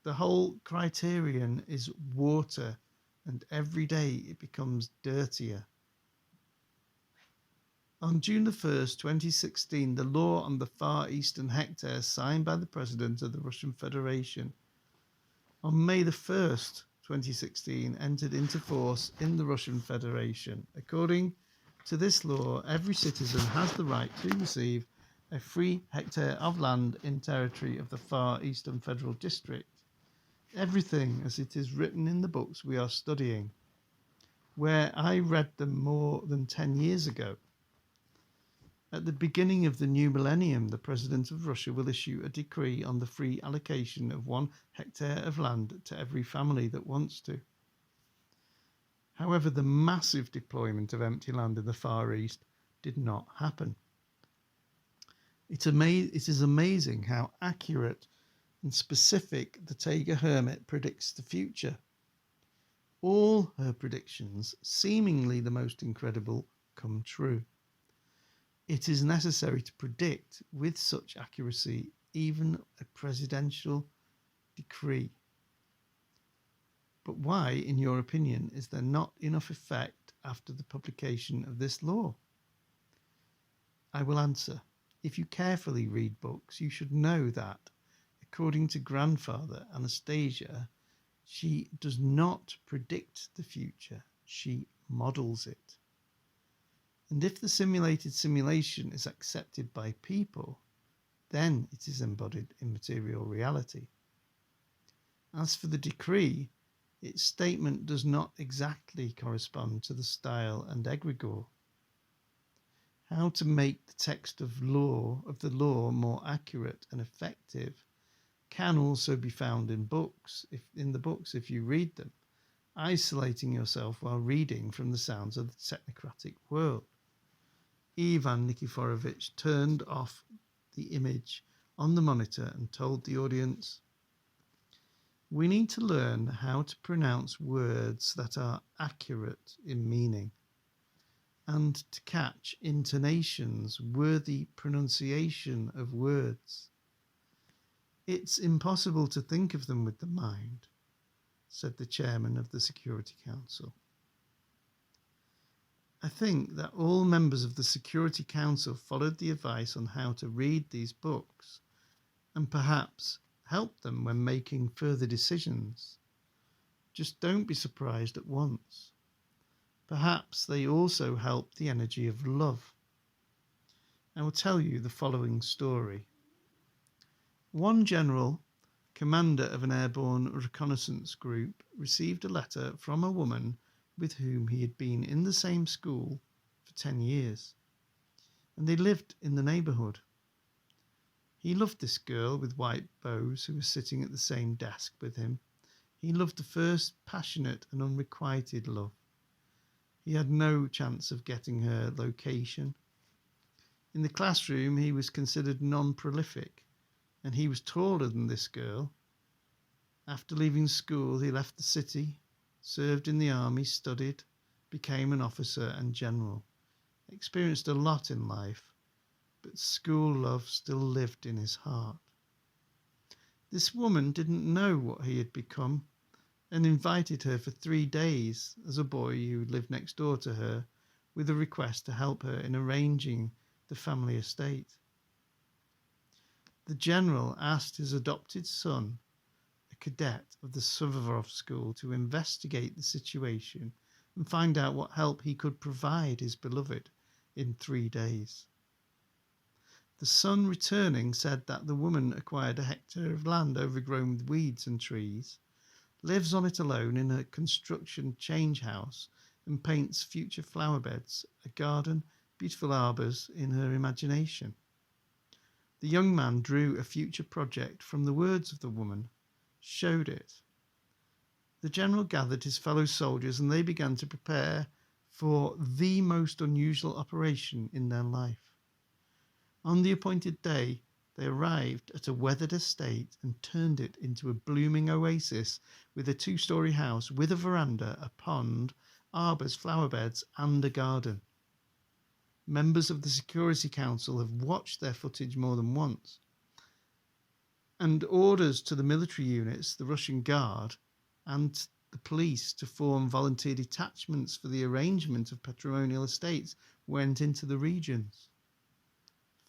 Speaker 1: The whole criterion is water, and every day it becomes dirtier. On June the 1st, 2016, the law on the Far Eastern hectare signed by the President of the Russian Federation on May the 1st, 2016, entered into force in the Russian Federation. According to this law, every citizen has the right to receive a free hectare of land in territory of the Far Eastern Federal District. Everything as it is written in the books we are studying, where I read them more than 10 years ago. At the beginning of the new millennium, the President of Russia will issue a decree on the free allocation of 1 hectare of land to every family that wants to. However, the massive deployment of empty land in the Far East did not happen. It is amazing how accurate and specific the Taiga Hermit predicts the future. All her predictions, seemingly the most incredible, come true. It is necessary to predict with such accuracy even a presidential decree. But why, in your opinion, is there not enough effect after the publication of this law? I will answer. If you carefully read books, you should know that, according to grandfather Anastasia, she does not predict the future, she models it. And if the simulated simulation is accepted by people, then it is embodied in material reality. As for the decree, its statement does not exactly correspond to the style and egregore. How to make the text of the law more accurate and effective can also be found in the books if you read them, isolating yourself while reading from the sounds of the technocratic world. Ivan Nikiforovich turned off the image on the monitor and told the audience, "We need to learn how to pronounce words that are accurate in meaning, and to catch intonations worthy pronunciation of words. It's impossible to think of them with the mind," said the chairman of the Security Council. I think that all members of the Security Council followed the advice on how to read these books and perhaps help them when making further decisions. Just don't be surprised at once. Perhaps they also help the energy of love. I will tell you the following story. One general, commander of an airborne reconnaissance group, received a letter from a woman with whom he had been in the same school for 10 years, and they lived in the neighbourhood. He loved this girl with white bows who was sitting at the same desk with him. He loved the first passionate and unrequited love. He had no chance of getting her location. In the classroom he was considered non-prolific, and he was taller than this girl. After leaving school he left the city, served in the army, studied, became an officer and general, experienced a lot in life, but school love still lived in his heart. This woman didn't know what he had become and invited her for 3 days as a boy who lived next door to her with a request to help her in arranging the family estate. The general asked his adopted son, a cadet of the Suvorov School, to investigate the situation and find out what help he could provide his beloved in 3 days. The son returning said that the woman acquired a hectare of land overgrown with weeds and trees, lives on it alone in a construction change house, and paints future flower beds, a garden, beautiful arbours in her imagination. The young man drew a future project from the words of the woman, showed it. The general gathered his fellow soldiers and they began to prepare for the most unusual operation in their life. On the appointed day, they arrived at a weathered estate and turned it into a blooming oasis with a 2-story house with a veranda, a pond, arbours, flower beds and a garden. Members of the Security Council have watched their footage more than once, and orders to the military units, the Russian Guard, and the police to form volunteer detachments for the arrangement of patrimonial estates went into the regions.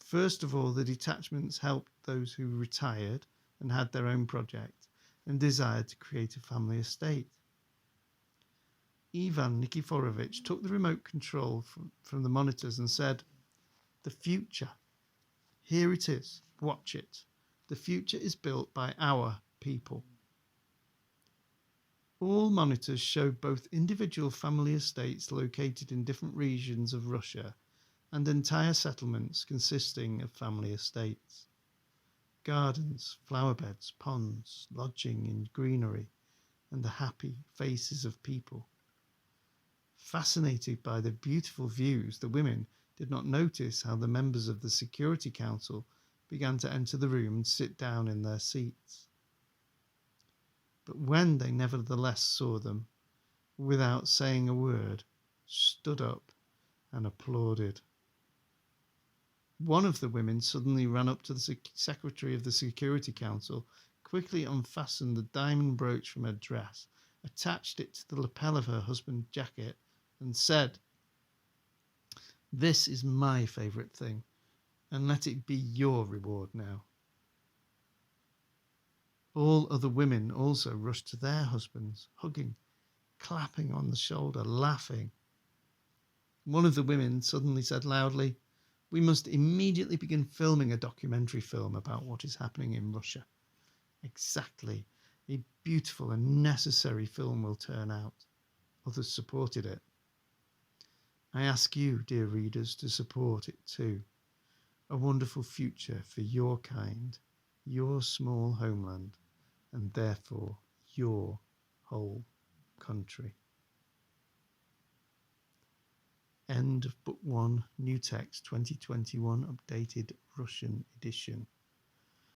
Speaker 1: First of all, the detachments helped those who retired and had their own project and desired to create a family estate. Ivan Nikiforovich took the remote control from the monitors and said, "The future. Here it is. Watch it. The future is built by our people." All monitors showed both individual family estates located in different regions of Russia and entire settlements consisting of family estates. Gardens, flower beds, ponds, lodging in greenery, and the happy faces of people. Fascinated by the beautiful views, the women did not notice how the members of the Security Council began to enter the room and sit down in their seats. But when they nevertheless saw them, without saying a word, stood up and applauded. One of the women suddenly ran up to the secretary of the Security Council, quickly unfastened the diamond brooch from her dress, attached it to the lapel of her husband's jacket, and said, "This is my favourite thing, and let it be your reward now." All other women also rushed to their husbands, hugging, clapping on the shoulder, laughing. One of the women suddenly said loudly, "We must immediately begin filming a documentary film about what is happening in Russia." Exactly. A beautiful and necessary film will turn out. Others supported it. I ask you, dear readers, to support it too. A wonderful future for your kind, your small homeland, and therefore your whole country. End of Book 1, New Text 2021, updated Russian edition.